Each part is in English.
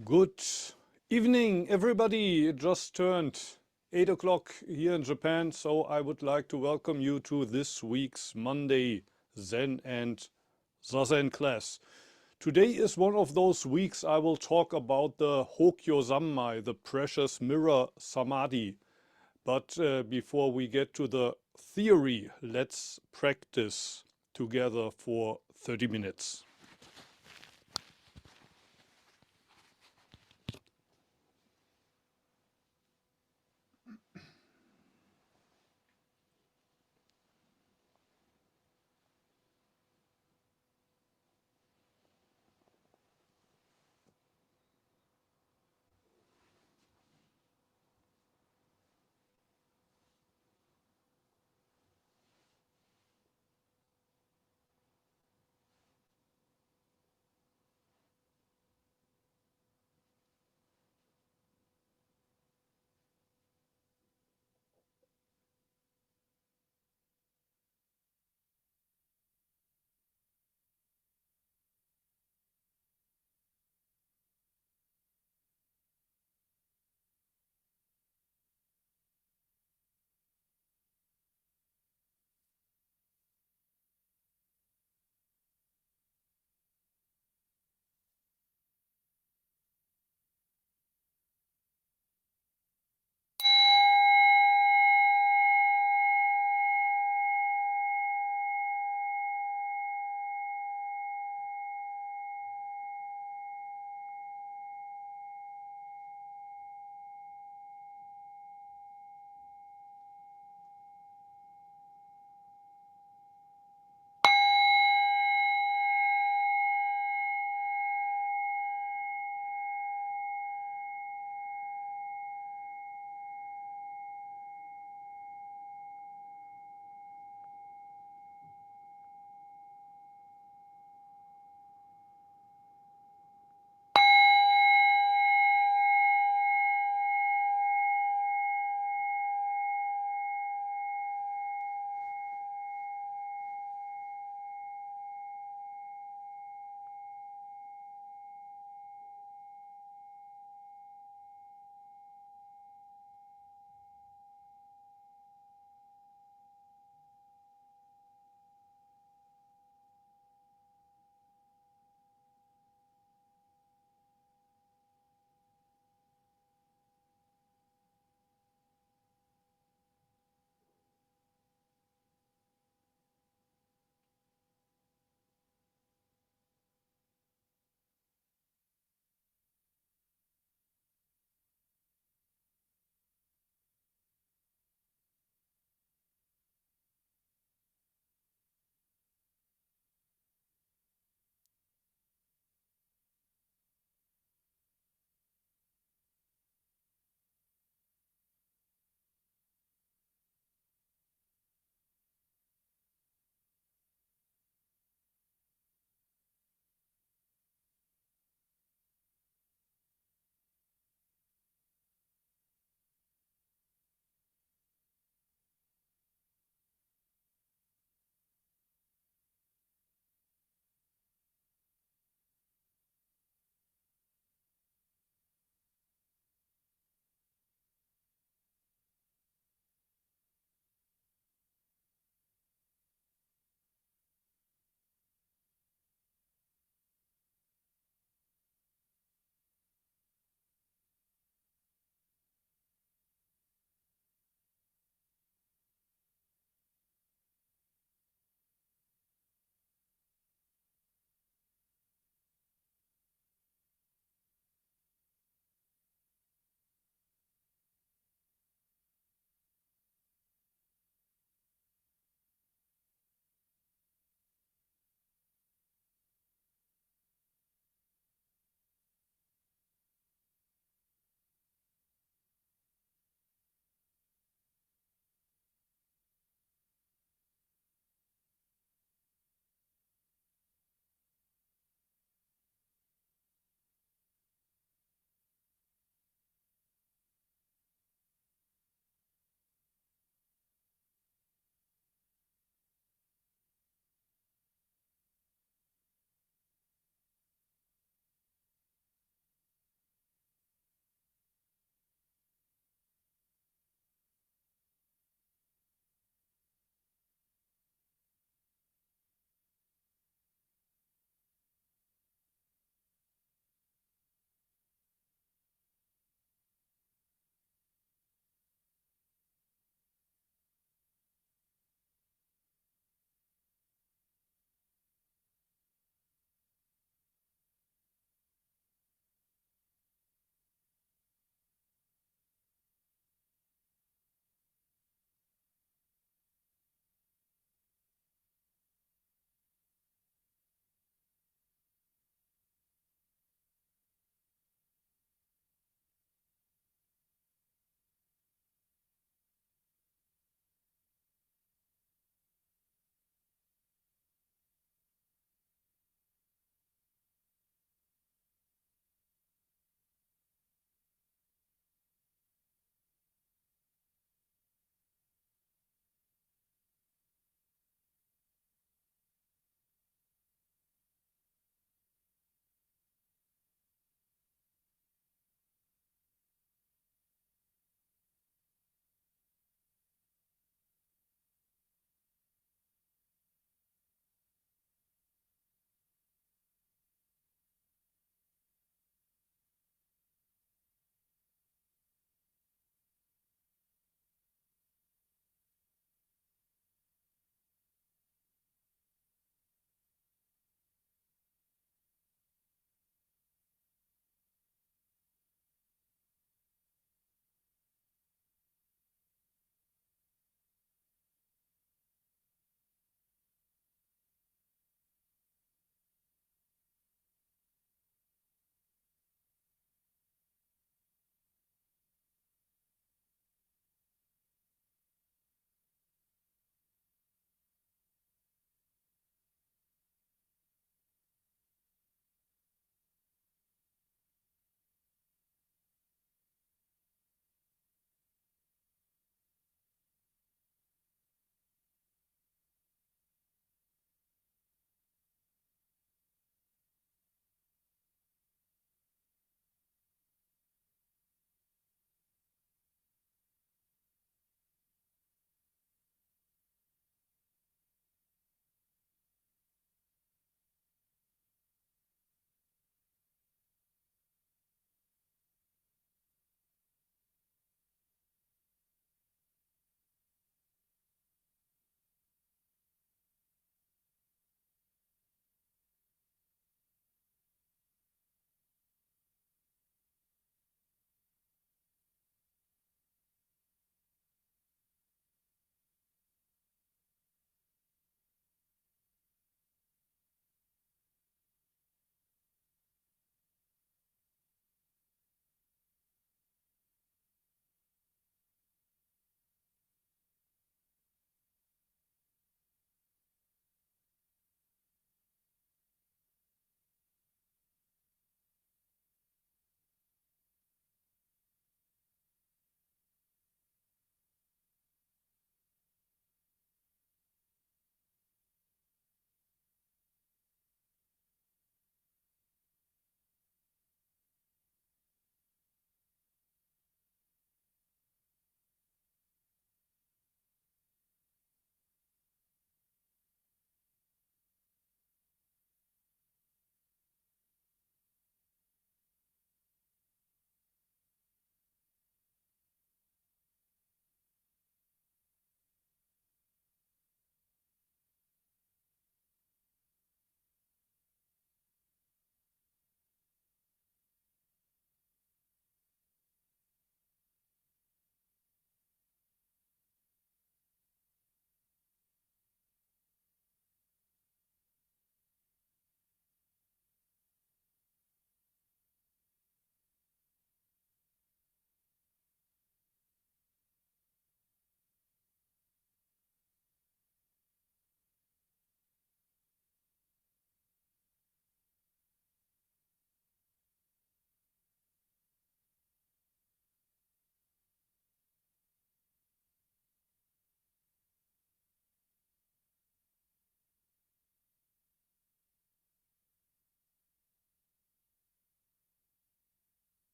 Good evening, everybody. It just turned 8 o'clock here in Japan, so I would like to welcome you to this week's Monday Zen and Zazen class. Today is one of those weeks I will talk about the Hokyo Zammai, the precious mirror Samadhi. But before we get to the theory, let's practice together for 30 minutes.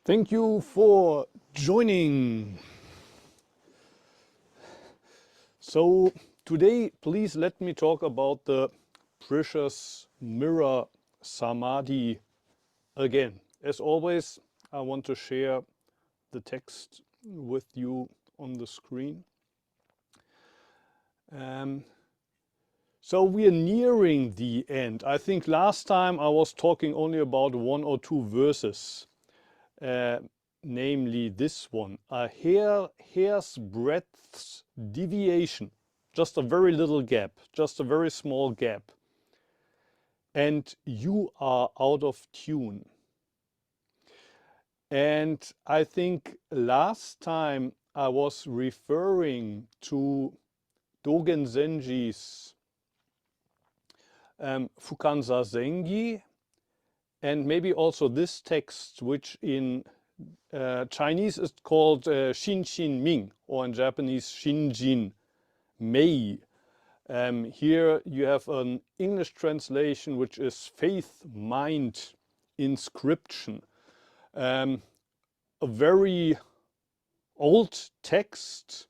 Thank you for joining. So today, please let me talk about the precious mirror Samadhi again. As always, I want to share the text with you on the screen. So we are nearing the end. I think last time I was talking only about 1 or 2 verses. Namely this one, a hair's breadth deviation, just a very little gap, just a very small gap, and you are out of tune. And I think last time I was referring to Dogen Zenji's Fukanza Zengi, and maybe also this text, which in Chinese is called Shinjin Ming, or in Japanese Shinjin Mei. Here you have an English translation which is faith, mind, inscription. A very old text,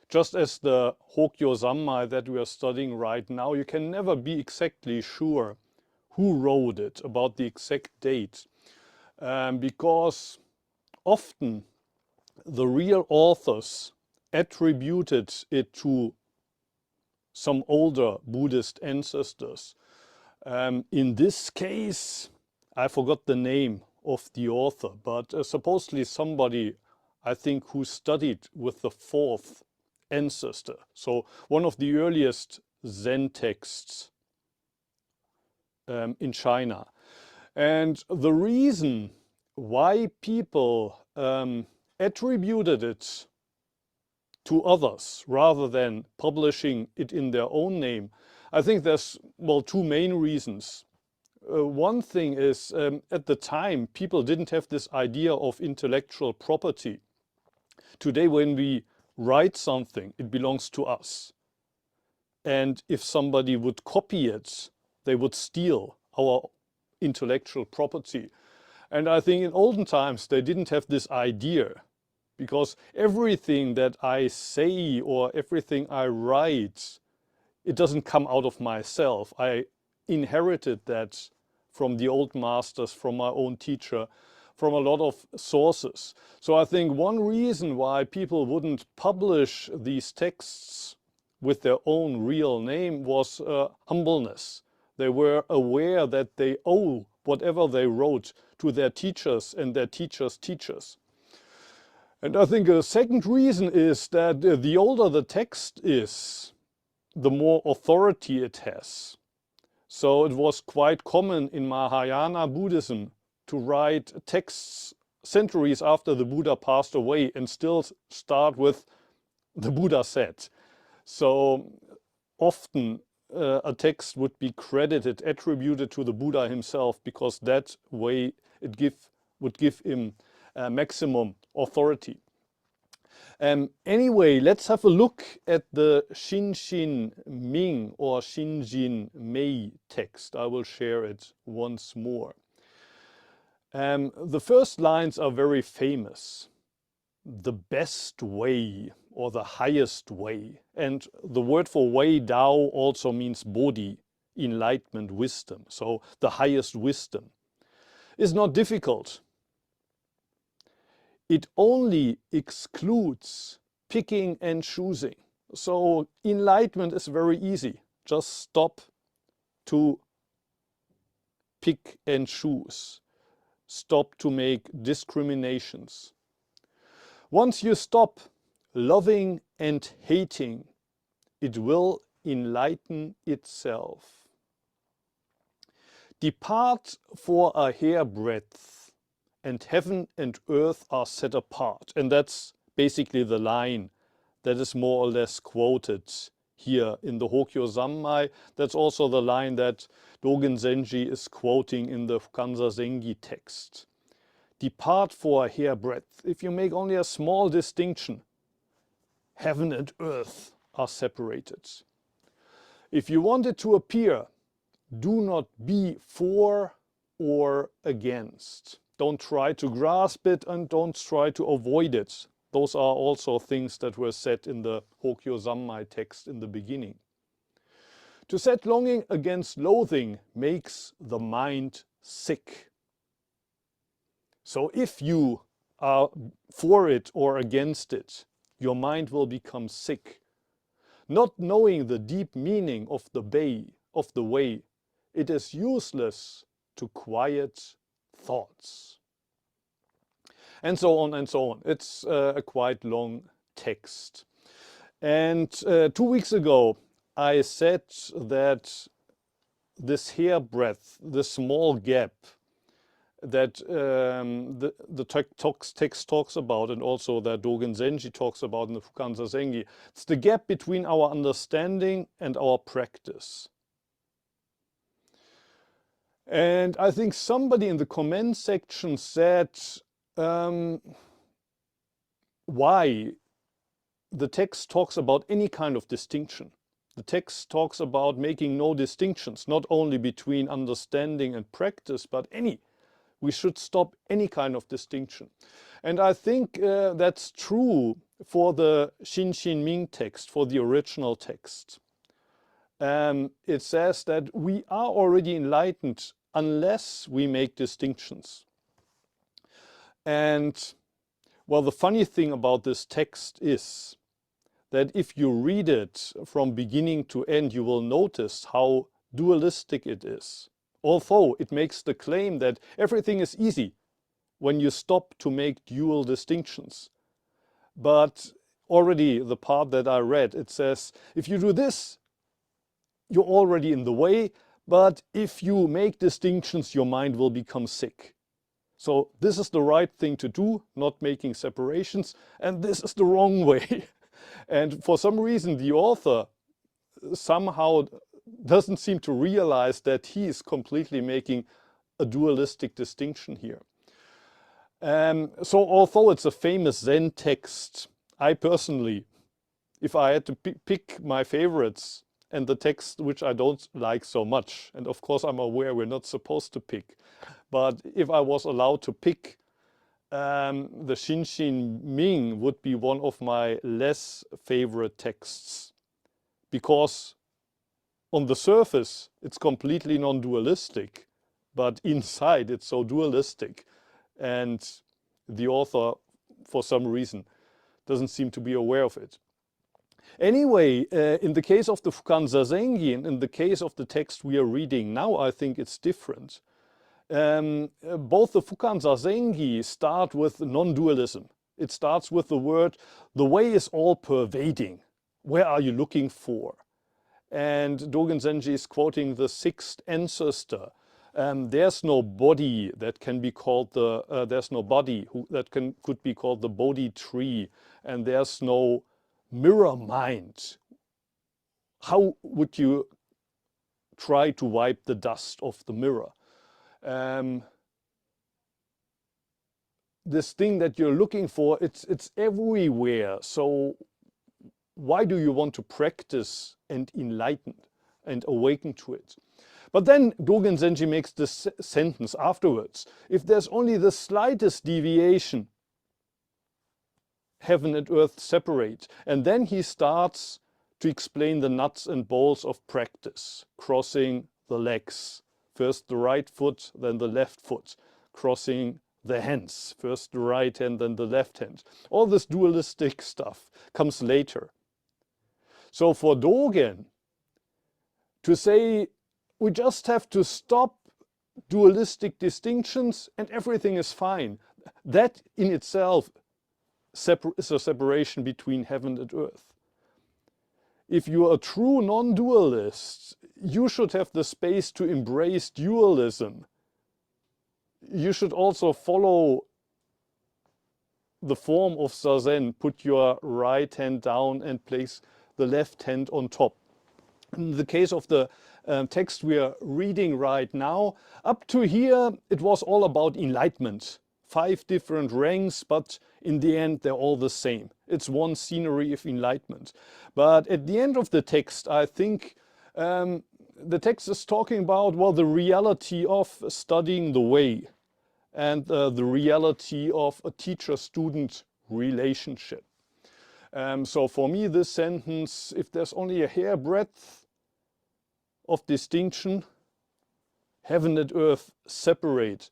just as the Hokyo Zammai that we are studying right now. You can never be exactly sure who wrote it, about the exact date, because often the real authors attributed it to some older Buddhist ancestors. In this case, I forgot the name of the author, but supposedly somebody, I think, who studied with the 4th ancestor. So one of the earliest Zen texts in China. And the reason why people attributed it to others rather than publishing it in their own name, I think there's, well, 2 main reasons. One thing is, at the time, people didn't have this idea of intellectual property. Today, when we write something, it belongs to us. And if somebody would copy it, they would steal our intellectual property. And I think in olden times they didn't have this idea, because everything that I say or everything I write, it doesn't come out of myself. I inherited that from the old masters, from my own teacher, from a lot of sources. So I think one reason why people wouldn't publish these texts with their own real name was humbleness. They were aware that they owe whatever they wrote to their teachers and their teachers' teachers. And I think a second reason is that the older the text is, the more authority it has. So it was quite common in Mahayana Buddhism to write texts centuries after the Buddha passed away and still start with the Buddha said. So often a text would be credited, attributed to the Buddha himself, because that way it would give him maximum authority. Anyway, let's have a look at the Shinjin Ming or Shinjin Mei text. I will share it once more. The first lines are very famous. The best way, or the highest way. And the word for way, Dao, also means Bodhi, enlightenment, wisdom. So the highest wisdom is not difficult. It only excludes picking and choosing. So enlightenment is very easy. Just stop to pick and choose. Stop to make discriminations. Once you stop loving and hating, it will enlighten itself. Depart for a hairbreadth, and heaven and earth are set apart. And that's basically the line that is more or less quoted here in the Hokyo Zammai. That's also the line that Dogen Zenji is quoting in the Fukanza Zengi text. Depart for a hairbreadth. If you make only a small distinction, heaven and earth are separated. If you want it to appear, do not be for or against. Don't try to grasp it and don't try to avoid it. Those are also things that were said in the Hokyo Zammai text in the beginning. To set longing against loathing makes the mind sick. So if you are for it or against it, your mind will become sick. Not knowing the deep meaning of the way, it is useless to quiet thoughts. And so on and so on. It's a quite long text. And 2 weeks ago, I said that this hairbreadth, this small gap that the text talks about, and also that Dogen Zenji talks about in the Fukan Zazengi, it's the gap between our understanding and our practice. And I think somebody in the comment section said why the text talks about any kind of distinction. The text talks about making no distinctions, not only between understanding and practice, but any. We should stop any kind of distinction. And I think that's true for the Shinshin Ming text, for the original text. It says that we are already enlightened unless we make distinctions. And well, the funny thing about this text is that if you read it from beginning to end, you will notice how dualistic it is. Although it makes the claim that everything is easy when you stop to make dual distinctions. But already the part that I read, it says, if you do this, you're already in the way, but if you make distinctions, your mind will become sick. So this is the right thing to do, not making separations, and this is the wrong way. And for some reason, the author somehow doesn't seem to realize that he is completely making a dualistic distinction here. So although it's a famous Zen text, I personally, if I had to pick my favorites and the text which I don't like so much, and of course I'm aware we're not supposed to pick, but if I was allowed to pick, the Shinshin Ming would be one of my less favorite texts, because on the surface it's completely non-dualistic, but inside it's so dualistic, and the author for some reason doesn't seem to be aware of it. Anyway, in the case of the Fukan Zazengi and in the case of the text we are reading now, I think it's different. Both the Fukan Zazengi start with non-dualism. It starts with the word, the way is all pervading. Where are you looking for? And Dogen Zenji is quoting the sixth ancestor. There's no body that can be called there's no body that could be called the Bodhi tree, and there's no mirror mind. How would you try to wipe the dust off the mirror? This thing that you're looking for, it's everywhere. So why do you want to practice and enlighten and awaken to it? But then Dogen Zenji makes this sentence afterwards. If there's only the slightest deviation, heaven and earth separate. And then he starts to explain the nuts and bolts of practice, crossing the legs. First the right foot, then the left foot, crossing the hands. First the right hand, then the left hand. All this dualistic stuff comes later. So for Dogen, to say we just have to stop dualistic distinctions and everything is fine, that in itself is a separation between heaven and earth. If you are a true non-dualist, you should have the space to embrace dualism. You should also follow the form of Zazen, put your right hand down and place the left hand on top. In the case of the text we are reading right now, up to here it was all about enlightenment. 5 different ranks, but in the end they're all the same. It's one scenery of enlightenment. But at the end of the text, I think the text is talking about, well, the reality of studying the way. and the reality of a teacher-student relationship. So for me, this sentence, if there's only a hairbreadth of distinction, heaven and earth separate.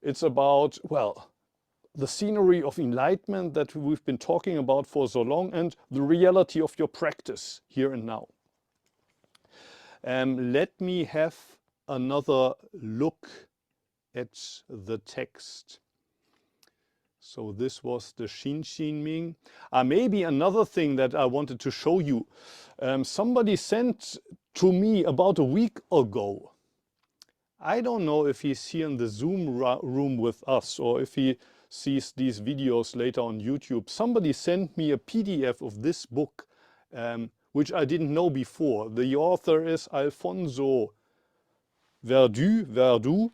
It's about, well, the scenery of enlightenment that we've been talking about for so long, and the reality of your practice here and now. Let me have another look at the text. So this was the Shinshinming. Maybe another thing that I wanted to show you. Somebody sent to me about a week ago. I don't know if he's here in the Zoom room with us or if he sees these videos later on YouTube. Somebody sent me a PDF of this book, which I didn't know before. The author is Alfonso Verdu,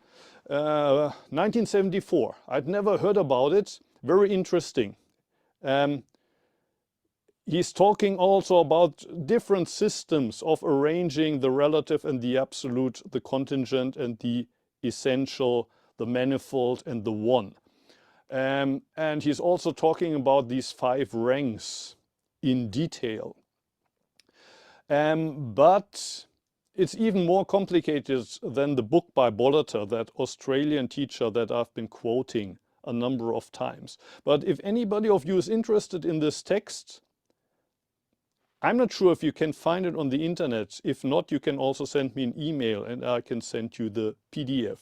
1974. I'd never heard about it. Very interesting. He's talking also about different systems of arranging the relative and the absolute, the contingent and the essential, the manifold and the one. And he's also talking about these 5 ranks in detail. But it's even more complicated than the book by Bolleter, that Australian teacher that I've been quoting a number of times. But if anybody of you is interested in this text, I'm not sure if you can find it on the internet. If not, you can also send me an email and I can send you the PDF.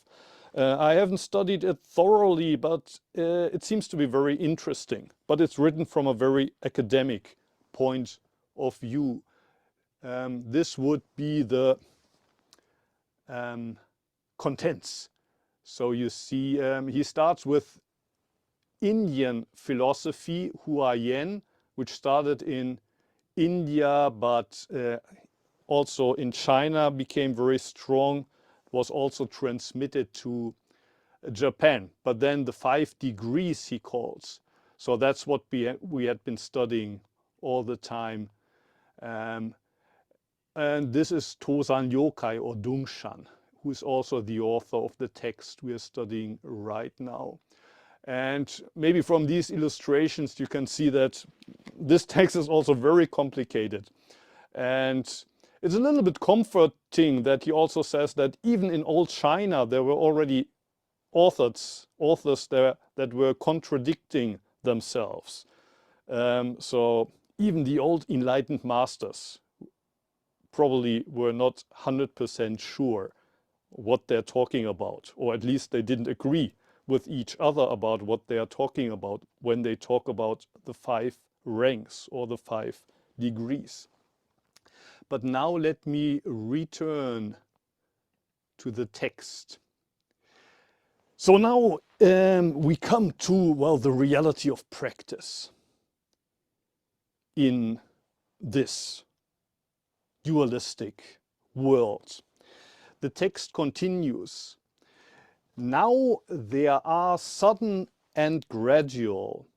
I haven't studied it thoroughly, but it seems to be very interesting. But it's written from a very academic point of view. This would be the contents. So you see, he starts with Indian philosophy, Huayan, which started in India, but also in China became very strong, was also transmitted to Japan. But then the 5 degrees he calls. So that's what we had been studying all the time. And this is Tozan Yokai or Dungshan, who is also the author of the text we are studying right now. And maybe from these illustrations you can see that this text is also very complicated. And it's a little bit comforting that he also says that even in old China there were already authors there that were contradicting themselves. So even the old enlightened masters probably were not 100% sure what they're talking about, or at least they didn't agree with each other about what they are talking about when they talk about the 5 ranks or the 5 degrees. But now let me return to the text. So now we come to, well, the reality of practice in this dualistic world. The text continues. Now there are sudden and gradual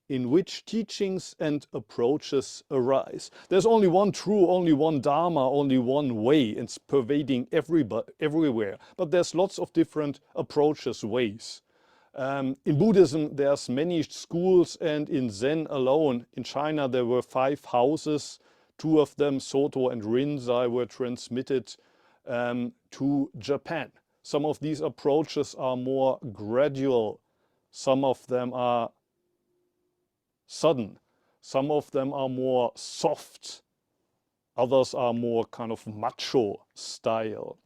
in which teachings and approaches arise. There's only one true, only one Dharma, only one way. It's pervading everywhere. But there's lots of different approaches, ways. In Buddhism, there's many schools, and in Zen alone, in China, there were 5 houses. 2 of them, Soto and Rinzai, were transmitted to Japan. Some of these approaches are more gradual. Some of them are sudden. Some of them are more soft. Others are more kind of macho style.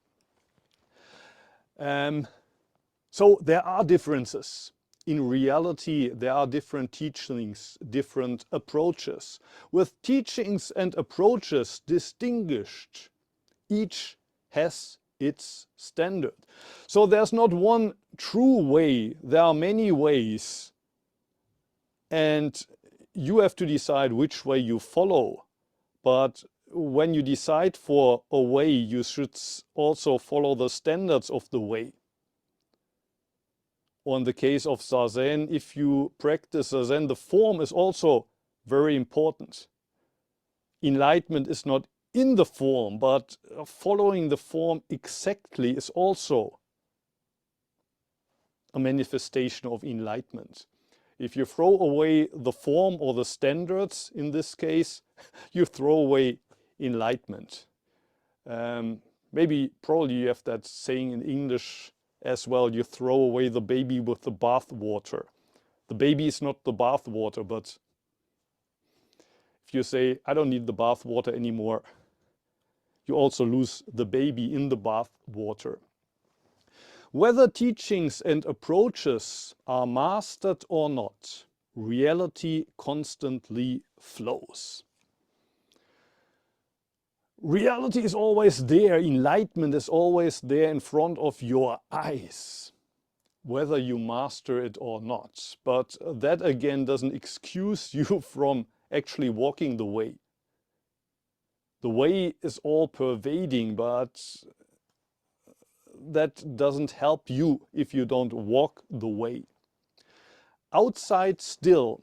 So there are differences. In reality, there are different teachings, different approaches. With teachings and approaches distinguished, each has its standard. So there's not one true way, there are many ways. And you have to decide which way you follow. But when you decide for a way, you should also follow the standards of the way. Or in the case of Zazen, if you practice Zazen, the form is also very important. Enlightenment is not in the form, but following the form exactly is also a manifestation of enlightenment. If you throw away the form or the standards, in this case, you throw away enlightenment. Probably you have that saying in English as well, you throw away the baby with the bath water. The baby is not the bath water, but if you say, I don't need the bath water anymore, you also lose the baby in the bath water. Whether teachings and approaches are mastered or not, reality constantly flows. Reality is always there, enlightenment is always there in front of your eyes, whether you master it or not. But that again doesn't excuse you from actually walking the way. The way is all pervading, but that doesn't help you if you don't walk the way. Outside still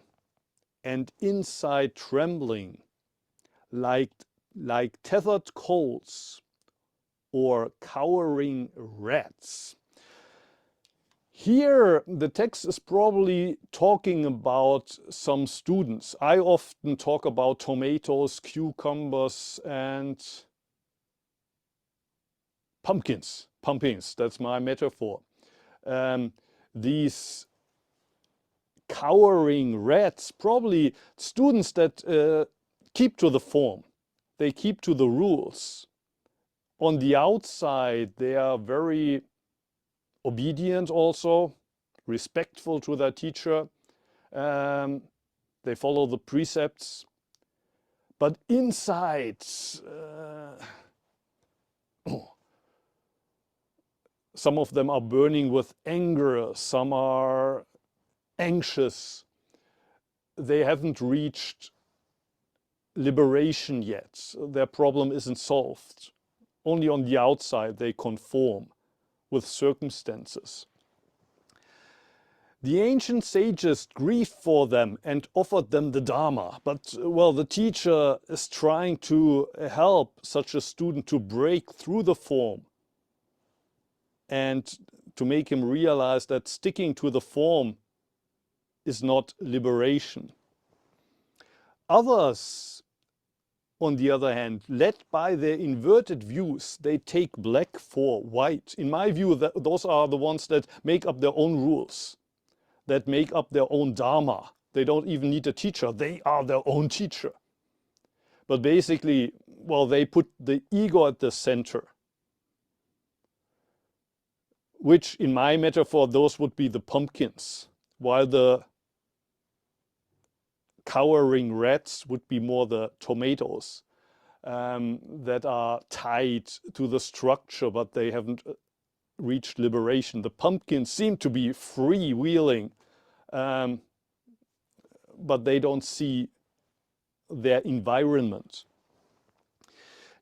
and inside trembling, like tethered coals or cowering rats. Here the text is probably talking about some students. I often talk about tomatoes, cucumbers and pumpkins. That's my metaphor. These cowering rats, probably students that keep to the form. They keep to the rules. On the outside, they are very obedient also, respectful to their teacher. They follow the precepts. But inside, some of them are burning with anger, some are anxious. They haven't reached liberation yet. Their problem isn't solved. Only on the outside they conform with circumstances. The ancient sages grieved for them and offered them the Dharma. But, well, the teacher is trying to help such a student to break through the form and to make him realize that sticking to the form is not liberation. Others, on the other hand, led by their inverted views, they take black for white. In my view, those are the ones that make up their own rules, that make up their own Dharma. They don't even need a teacher, they are their own teacher. But basically, well, they put the ego at the center, which in my metaphor, those would be the pumpkins, while the cowering rats would be more the tomatoes that are tied to the structure, but they haven't reached liberation. The pumpkins seem to be freewheeling, but they don't see their environment.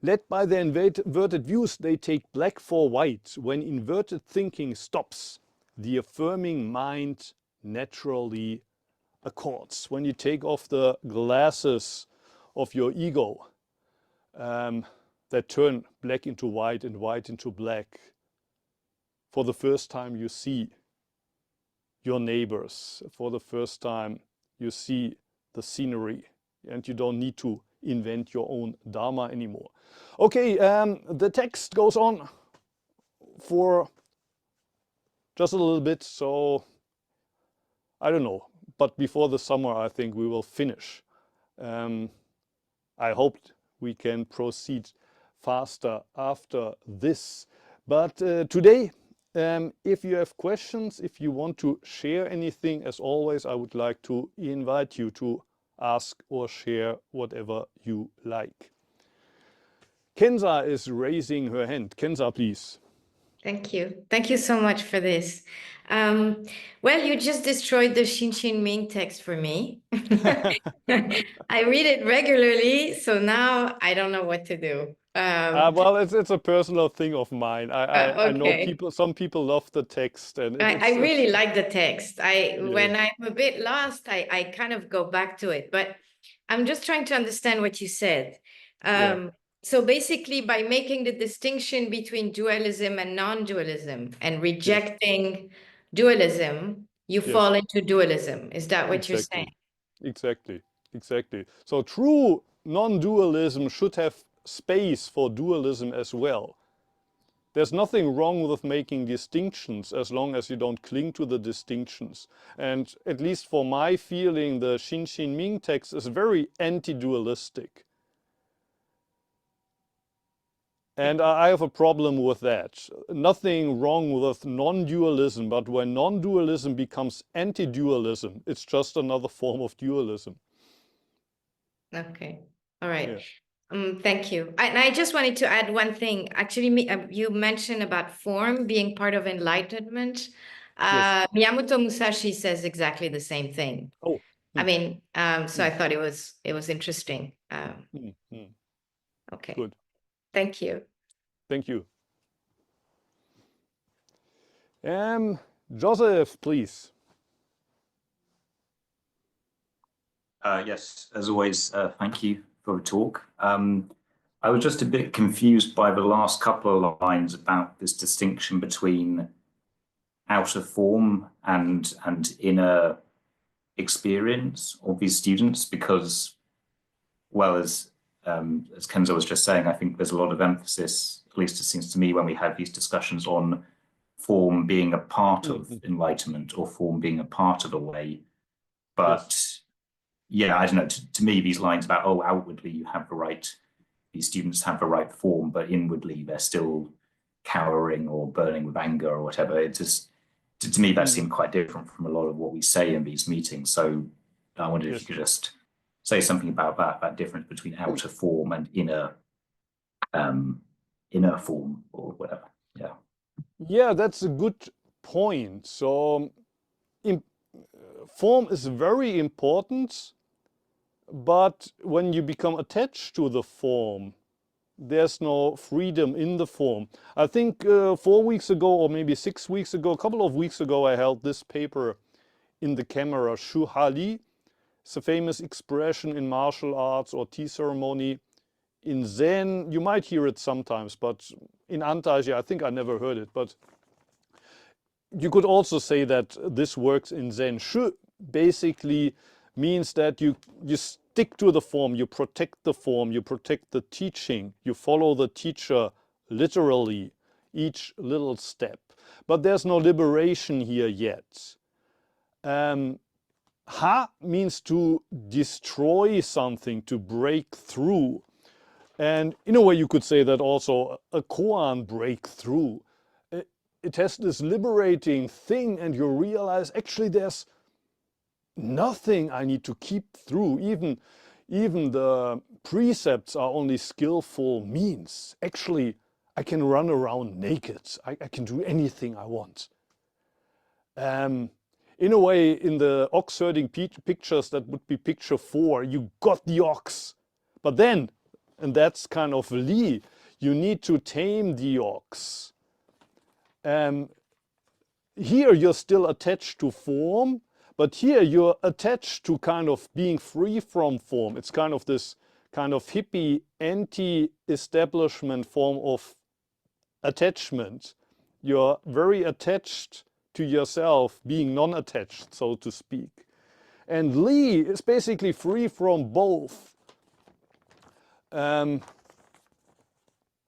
Led by their inverted views, they take black for white. When inverted thinking stops, the affirming mind naturally accords. When you take off the glasses of your ego that turn black into white and white into black, for the first time you see your neighbors. For the first time you see the scenery, and you don't need to invent your own Dharma anymore. Okay, the text goes on for just a little bit, so I don't know. But before the summer, I think we will finish. I hope we can proceed faster after this. But today, if you have questions, if you want to share anything, as always, I would like to invite you to ask or share whatever you like. Kenza is raising her hand. Kenza, please. Thank you. Thank you so much for this. Well, you just destroyed the Shinshin Ming text for me. I read it regularly, so now I don't know what to do. Well, it's a personal thing of mine. I know Okay. some people love the text, and I really like the text. Yeah. When I'm a bit lost, I kind of go back to it, but I'm just trying to understand what you said. Yeah. So basically, by making the distinction between dualism and non-dualism and rejecting dualism, you Yes. fall into dualism. Is that what you're saying? Exactly. Exactly. So true non-dualism should have space for dualism as well. There's nothing wrong with making distinctions as long as you don't cling to the distinctions. And at least for my feeling, the Xinxin Ming text is very anti-dualistic. And I have a problem with that. Nothing wrong with non-dualism, but when non-dualism becomes anti-dualism, it's just another form of dualism. Okay. All right. Yeah. Thank you. And I just wanted to add one thing. Actually, you mentioned about form being part of enlightenment. Yes. Miyamoto Musashi says exactly the same thing. Oh. I mean, so I thought it was interesting. Okay. Good. Thank you. Thank you. Joseph, please. Yes, as always, thank you for the talk. I was just a bit confused by the last couple of lines about this distinction between outer form and inner experience of these students, because, well, as Kenzo was just saying, I think there's a lot of emphasis, at least it seems to me, when we have these discussions on form being a part of enlightenment or form being a part of a way. But Yes. yeah, I don't know, to me, these lines about, oh, outwardly you have the right, these students have the right form, but inwardly they're still cowering or burning with anger or whatever. It just, to me, that seemed quite different from a lot of what we say in these meetings. So I wondered if you could just say something about that difference between outer form and inner form or whatever. Yeah. Yeah, that's a good point. So form is very important, but when you become attached to the form, there's no freedom in the form. I think 4 weeks ago, or maybe 6 weeks ago, a couple of weeks ago, I held this paper in the camera, Shu Hali. It's a famous expression in martial arts or tea ceremony. In Zen, you might hear it sometimes, but in Antasia, I think I never heard it. But you could also say that this works in Zen. Shu basically means that you stick to the form, you protect the form, you protect the teaching, you follow the teacher literally, each little step. But there's no liberation here yet. Ha means to destroy something, to break through. And in a way you could say that also a koan breakthrough. It has this liberating thing, and you realize actually there's nothing I need to keep through. Even the precepts are only skillful means. Actually, I can run around naked. I can do anything I want. In a way, in the ox herding pictures, that would be picture 4. You got the ox. But then, and that's kind of Li, you need to tame the ox. Here you're still attached to form, but here you're attached to kind of being free from form. It's kind of this kind of hippie anti-establishment form of attachment. You're very attached to yourself, being non-attached, so to speak. And Li is basically free from both.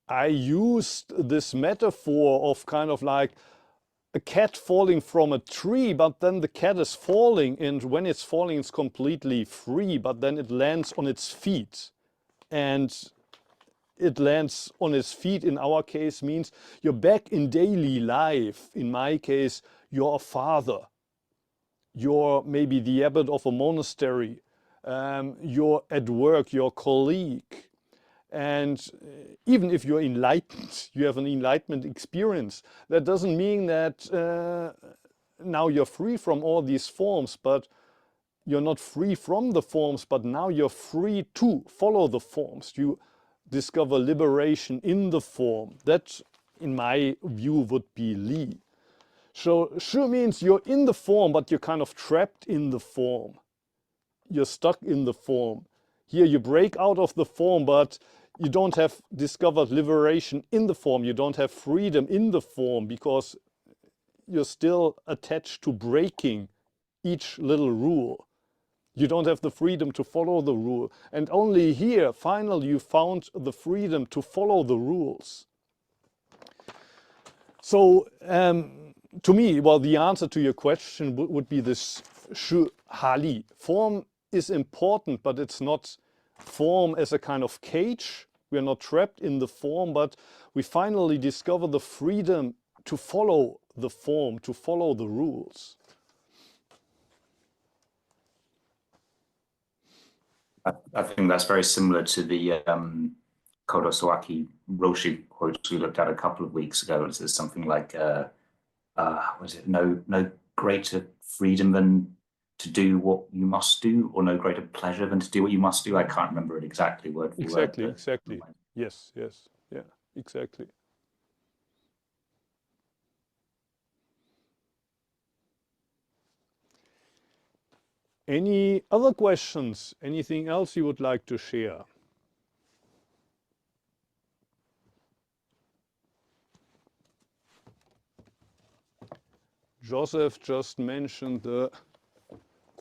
I used this metaphor of kind of like a cat falling from a tree, but then the cat is falling, and when it's falling, it's completely free, but then it lands on its feet. And it lands on its feet, in our case, means you're back in daily life. In my case, you're a father. You're maybe the abbot of a monastery. You're at work, you're a colleague. And even if you're enlightened, you have an enlightenment experience, that doesn't mean that now you're free from all these forms, but you're not free from the forms, but now you're free to follow the forms. You discover liberation in the form. That, in my view, would be Li. So Shu means you're in the form, but you're kind of trapped in the form. You're stuck in the form. Here you break out of the form, but you don't have discovered liberation in the form. You don't have freedom in the form, because you're still attached to breaking each little rule. You don't have the freedom to follow the rule. And only here, finally, you found the freedom to follow the rules. So, to me, well, the answer to your question would be this shu hali. Form is important, but it's not form as a kind of cage. We are not trapped in the form, but we finally discover the freedom to follow the form, to follow the rules. I think that's very similar to the Kurosawaki Roshi quote we looked at a couple of weeks ago. It's something like, was it no greater freedom than to do what you must do, or no greater pleasure than to do what you must do? I can't remember it exactly word for word. Exactly. Yes, yeah, exactly. Any other questions? Anything else you would like to share? Joseph just mentioned the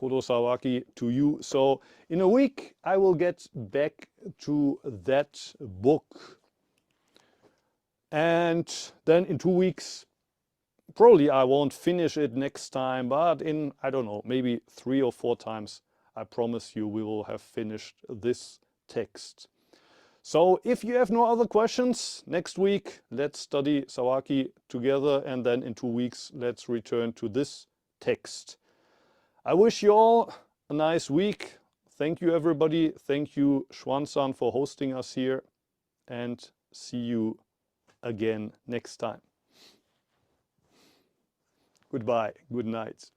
Kurosawaki to you. So in a week, I will get back to that book. And then in 2 weeks, probably I won't finish it next time, but in, I don't know, maybe 3 or 4 times, I promise you we will have finished this text. So if you have no other questions, next week let's study Sawaki together, and then in 2 weeks let's return to this text. I wish you all a nice week. Thank you everybody. Thank you Xuan-san for hosting us here, and see you again next time. Goodbye, good night.